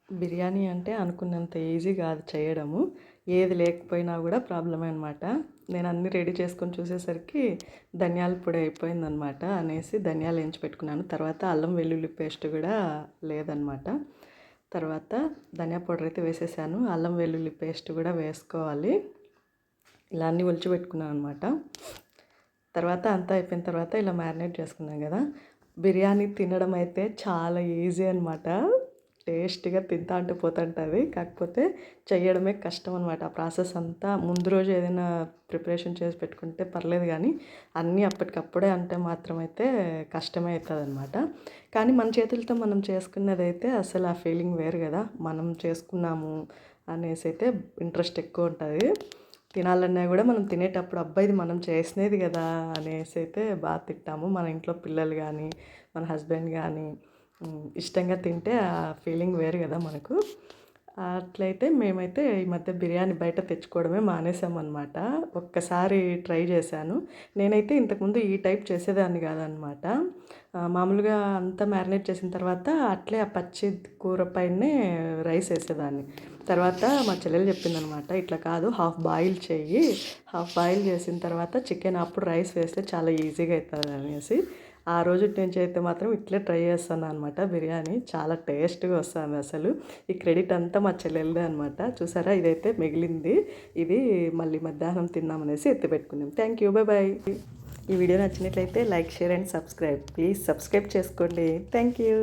బిర్యానీ అంటే అనుకున్నంత ఈజీ కాదు చేయడము. ఏది లేకపోయినా కూడా ప్రాబ్లమే అనమాట. నేను అన్నీ రెడీ చేసుకొని చూసేసరికి ధనియాల పొడి అయిపోయిందనమాట అనేసి ధనియాలు వేయించి పెట్టుకున్నాను. తర్వాత అల్లం వెల్లుల్లి పేస్ట్ కూడా లేదనమాట. తర్వాత ధనియా పౌడర్ అయితే వేసేసాను. అల్లం వెల్లుల్లి పేస్ట్ కూడా వేసుకోవాలి. ఇలా అన్నీ ఒలిచి పెట్టుకున్నాను అనమాట. తర్వాత అంతా అయిపోయిన తర్వాత ఇలా మ్యారినేట్ చేసుకున్నాం కదా. బిర్యానీ తినడం అయితే చాలా ఈజీ అనమాట. టేస్ట్గా తింటా అంటే పోతుంటుంది. కాకపోతే చేయడమే కష్టం అనమాట. ఆ ప్రాసెస్ అంతా ముందు రోజు ఏదైనా ప్రిపరేషన్ చేసి పెట్టుకుంటే పర్లేదు, కానీ అన్నీ అప్పటికప్పుడే అంటే మాత్రం అయితే కష్టమే అవుతుంది అనమాట. కానీ మన చేతులతో మనం చేసుకున్నదైతే అసలు ఆ ఫీలింగ్ వేరు కదా. మనం చేసుకున్నాము అనేసి అయితే ఇంట్రెస్ట్ ఎక్కువ ఉంటుంది. తినాలన్నా కూడా మనం తినేటప్పుడు అబ్బాయి ఇది మనం చేసినది కదా అనేసి అయితే బాగా తింటాము. మన ఇంట్లో పిల్లలు కానీ మన హస్బెండ్ కానీ ఇష్టంగా తింటే ఆ ఫీలింగ్ వేరు కదా మనకు. అట్లయితే మేమైతే ఈ మధ్య బిర్యానీ బయట తెచ్చుకోవడమే మానేసామన్నమాట. ఒక్కసారి ట్రై చేశాను. నేనైతే ఇంతకుముందు ఈ టైప్ చేసేదాన్ని కాదనమాట. మామూలుగా అంతా మ్యారినేట్ చేసిన తర్వాత అట్లే ఆ పచ్చి కూర పైనే రైస్ వేసేదాన్ని. తర్వాత మా చెల్లెలు చెప్పిందనమాట, ఇట్లా కాదు హాఫ్ బాయిల్ చెయ్యి, హాఫ్ బాయిల్ చేసిన తర్వాత చికెన్ అప్పుడు రైస్ వేస్తే చాలా ఈజీగా అవుతుంది అనేసి ఆ రోజు నుంచి అయితే మాత్రం ఇట్లే ట్రై చేస్తాను అనమాట. బిర్యానీ చాలా టేస్ట్గా వస్తుంది అసలు. ఈ క్రెడిట్ అంతా మా చెల్లెలదే అనమాట. చూసారా, ఇదైతే మిగిలింది. ఇది మళ్ళీ మధ్యాహ్నం తిన్నామనేసి ఎత్తిపెట్టుకున్నాం. Thank you, bye bye. ఈ వీడియో నచ్చినట్లయితే like, share and subscribe. Please subscribe చేసుకోండి. Thank you.